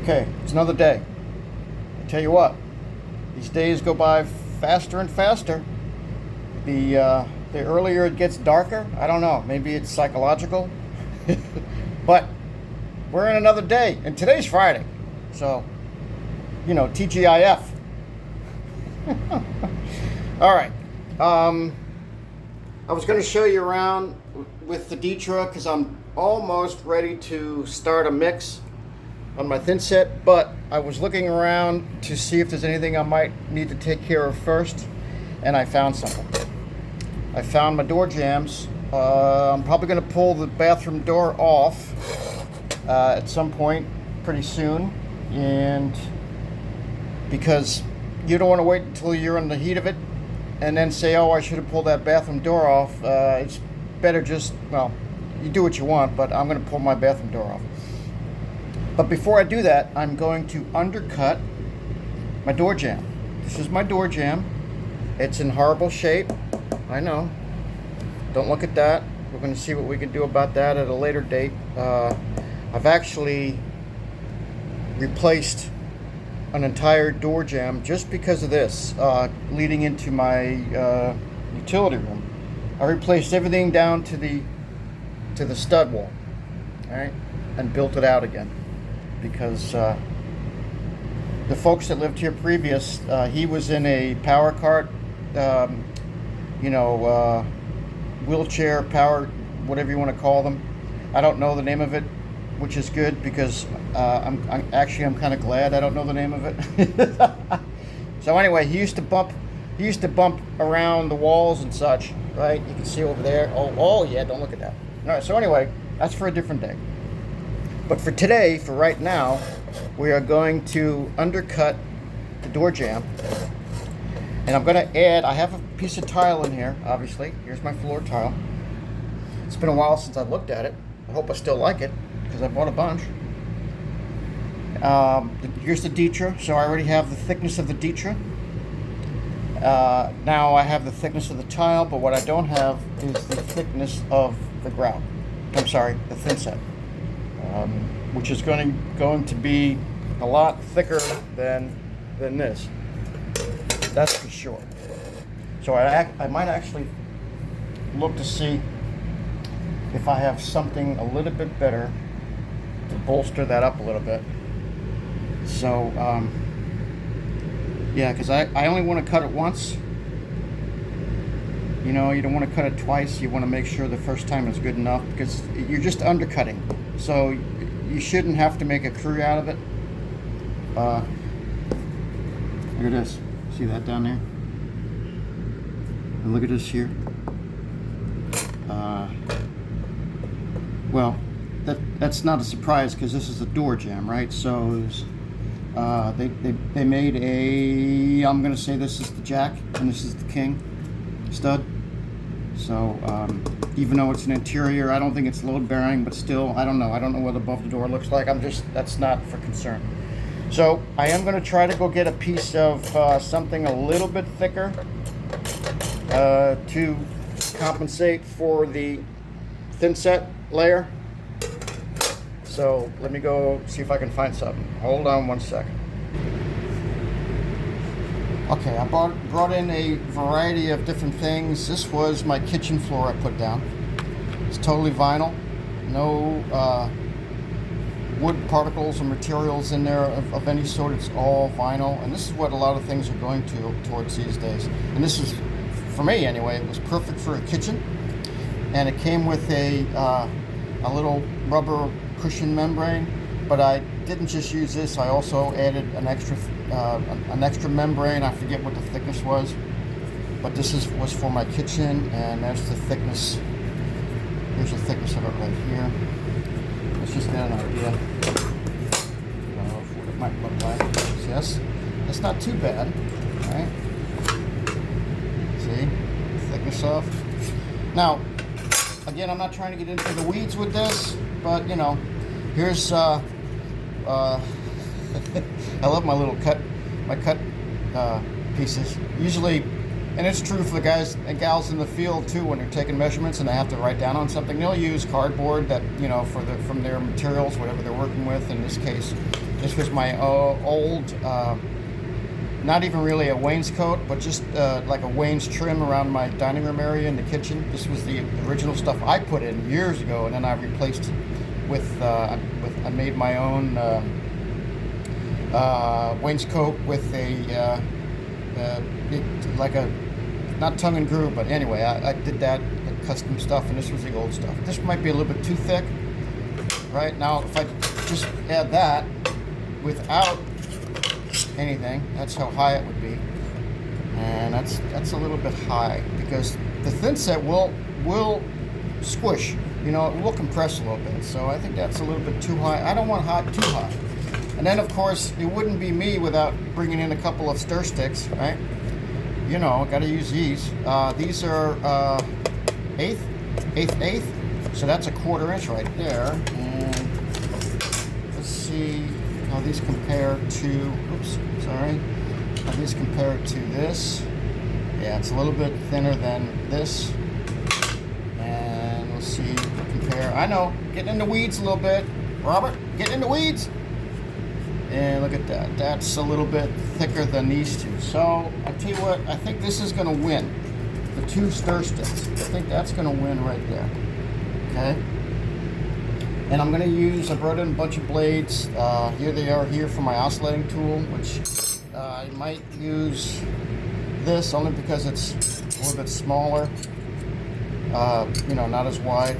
Okay, it's another day. I tell you what, these days go by faster and faster. The earlier it gets darker, I don't know, maybe it's psychological. But we're in another day, and today's Friday. So, TGIF. All right. I was going to show you around with the Ditra because I'm almost ready to start a mix on my thin set, but I was looking around to see if there's anything I might need to take care of first, and I found something. I found my door jambs. I'm probably going to pull the bathroom door off at some point pretty soon, and because you don't want to wait until you're in the heat of it and then say, oh, I should have pulled that bathroom door off. It's better just, well, you do what you want, but I'm going to pull my bathroom door off. But before I do that, I'm going to undercut my door jamb. This is my door jamb. It's in horrible shape. I know. Don't look at that. We're going to see what we can do about that at a later date. I've actually replaced an entire door jamb just because of this, leading into my utility room. I replaced everything down to the stud wall, all right, and built it out again because the folks that lived here previous, he was in a power cart, wheelchair power, whatever you want to call them. I don't know the name of it, which is good because I'm kind of glad I don't know the name of it. So anyway, he used to bump around the walls and such, right? You can see over there. Oh yeah, don't look at that. All right. So anyway, that's for a different day. But for today, for right now, we are going to undercut the door jamb, and I'm going to add. I have a piece of tile in here. Obviously, here's my floor tile. It's been a while since I looked at it. I hope I still like it, because I bought a bunch. Here's the Ditra, so I already have the thickness of the Ditra. Now I have the thickness of the tile, but what I don't have is the thickness of the grout. I'm sorry, the thin set, which is going to be a lot thicker than this. That's for sure. So I might actually look to see if I have something a little bit better to bolster that up a little bit. So, yeah, because I only want to cut it once. You don't want to cut it twice. You want to make sure the first time is good enough because you're just undercutting. So you shouldn't have to make a crew out of it. Look at this. See that down there? And look at this here. Well, that's not a surprise because this is a door jamb, right? So they made a, I'm going to say this is the jack and this is the king stud. So even though it's an interior, I don't think it's load bearing, but still, I don't know what above the door looks like. That's not for concern. So I am going to try to go get a piece of something a little bit thicker to compensate for the thin set layer. So let me go see if I can find something. Hold on one second. Okay, I brought in a variety of different things. This was my kitchen floor I put down. It's totally vinyl. No wood particles or materials in there of any sort. It's all vinyl. And this is what a lot of things are going towards these days. And this is, for me anyway, it was perfect for a kitchen. And it came with a little rubber cushion membrane, but I didn't just use this. I also added an extra membrane. I forget what the thickness was, but this was for my kitchen, and there's the thickness. Here's the thickness of it right here. Let's just get an idea of what it might look like. See, that's not too bad, right? See, thickness of. Now, again, I'm not trying to get into the weeds with this, but here's I love my little cut pieces. Usually, and it's true for the guys and gals in the field too, when they're taking measurements and they have to write down on something, they'll use cardboard that, from their materials, whatever they're working with. In this case, This was my old, not even really a wainscot, but just like a Wayne's trim around my dining room area in the kitchen. This was the original stuff I put in years ago, and then I replaced it with I made my own wainscot with a like a, not tongue and groove, but anyway, I did that custom stuff, and this was the old stuff. This might be a little bit too thick. Right now, if I just add that without anything, that's how high it would be, and that's a little bit high because the thin set will squish, you know, it will compress a little bit. So I think that's a little bit too high. I don't want too hot. And then of course it wouldn't be me without bringing in a couple of stir sticks, right? You know, got to use these. These are eighth, so that's a 1/4 inch right there. And let's see how these compare to, oops, sorry, how these compare to this. Yeah, it's a little bit thinner than this. And we'll see, compare. I know, getting in the weeds a little bit. Robert, getting in the weeds. And look at that. That's a little bit thicker than these two. So I tell you what, I think this is going to win. The 2 stir sticks. I think that's going to win right there. Okay. And I'm going to use, I brought in a bunch of blades. Here they are here for my oscillating tool, which I might use this only because it's a little bit smaller. You know, not as wide.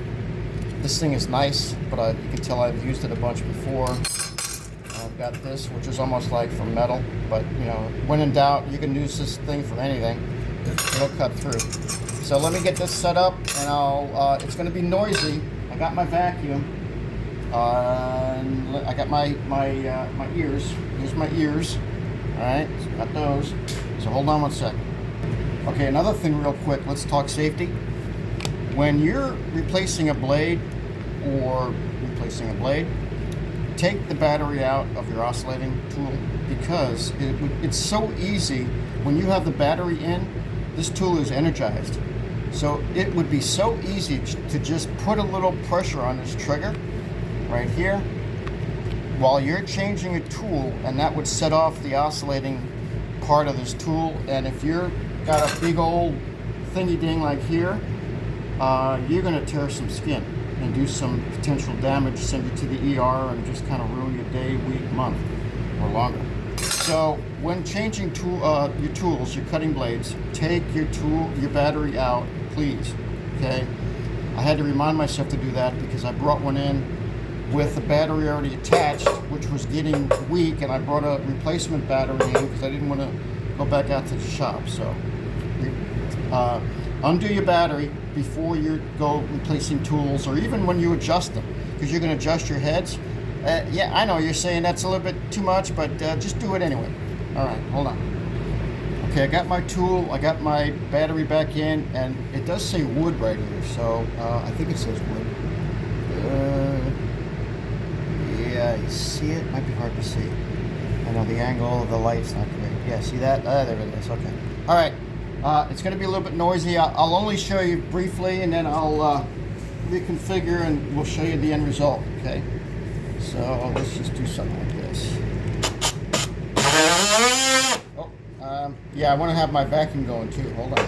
This thing is nice, but you can tell I've used it a bunch before. I've got this, which is almost like for metal, but you know, when in doubt, you can use this thing for anything. It'll cut through. So let me get this set up, and it's going to be noisy. I got my vacuum, and I got my ears. Here's my ears. All right, so got those. So hold on one second. Okay, another thing real quick. Let's talk safety. When you're replacing a blade, take the battery out of your oscillating tool, because it's so easy when you have the battery in. This tool is energized, so it would be so easy to just put a little pressure on this trigger right here while you're changing a tool, and that would set off the oscillating part of this tool. And if you're got a big old thingy ding like here, you're going to tear some skin and do some potential damage, send you to the ER, and just kind of ruin your day, week, month, or longer. So when changing your tools, your cutting blades, take your battery out, please. Okay, I had to remind myself to do that because I brought one in with the battery already attached, which was getting weak, and I brought a replacement battery in because I didn't want to go back out to the shop. So undo your battery before you go replacing tools, or even when you adjust them, because you're going to adjust your heads. Yeah, I know you're saying that's a little bit too much, but just do it anyway. All right, hold on. Okay, I got my tool, I got my battery back in, and it does say wood right here, so I think it says wood. Yeah, you see it? Might be hard to see. I know the angle of the light's not great. Yeah, see that? There it is, okay. All right, it's going to be a little bit noisy. I'll only show you briefly, and then I'll reconfigure, and we'll show you the end result, okay? So let's just do something like this. Oh, yeah, I want to have my vacuum going too. Hold on.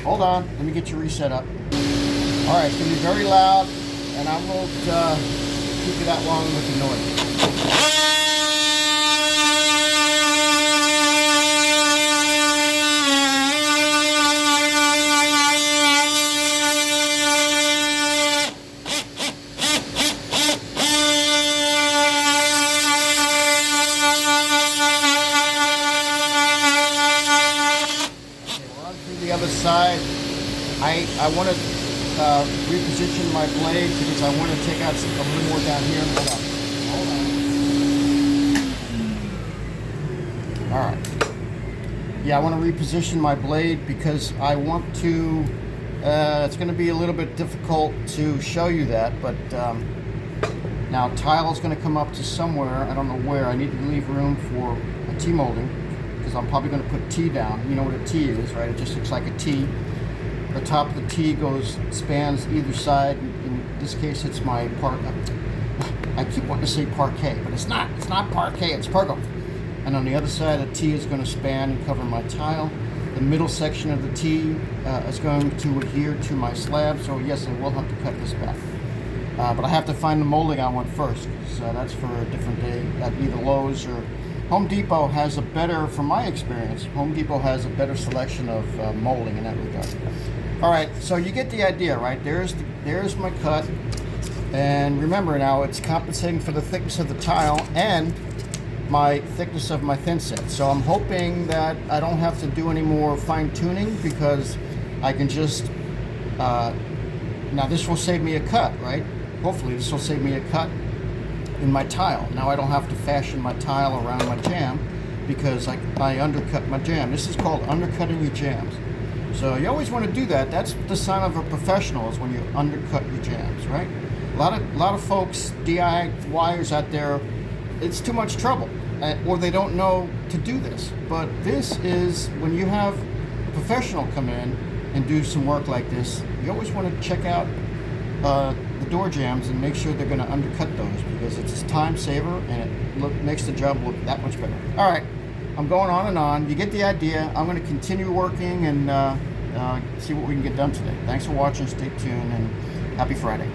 Hold on. Let me get you reset up. All right, it's going to be very loud, and I won't keep you that long with the noise. The other side, I want to reposition my blade because I want to take out a little more down here. Hold on. All right. Yeah, I want to reposition my blade because I want to. It's going to be a little bit difficult to show you that, but now tile is going to come up to somewhere. I don't know where. I need to leave room for a T-molding, because I'm probably going to put T down. You know what a T is, right? It just looks like a T. The top of the T spans either side. In this case, it's my part. I keep wanting to say parquet, but it's not. It's not parquet, it's pergo. And on the other side, the T is going to span and cover my tile. The middle section of the T is going to adhere to my slab, so yes, I will have to cut this back. But I have to find the molding I want first, so that's for a different day at either Lowe's or Home Depot has a better, from my experience, Home Depot has a better selection of molding in that regard. All right, so you get the idea, right? There's my cut. And remember now, it's compensating for the thickness of the tile and my thickness of my thin set. So I'm hoping that I don't have to do any more fine tuning because I can just, now this will save me a cut, right? Hopefully this will save me a cut in my tile. Now I don't have to fashion my tile around my jamb because I undercut my jamb. This is called undercutting your jambs. So you always want to do that. That's the sign of a professional, is when you undercut your jambs, right? A lot of folks, DIYers out there, it's too much trouble, or they don't know to do this. But this is, when you have a professional come in and do some work like this, you always want to check out the door jambs and make sure they're going to undercut those, because it's a time saver and it makes the job look that much better. All right, I'm going on and on. You get the idea. I'm going to continue working and see what we can get done today. Thanks for watching. Stay tuned and happy Friday.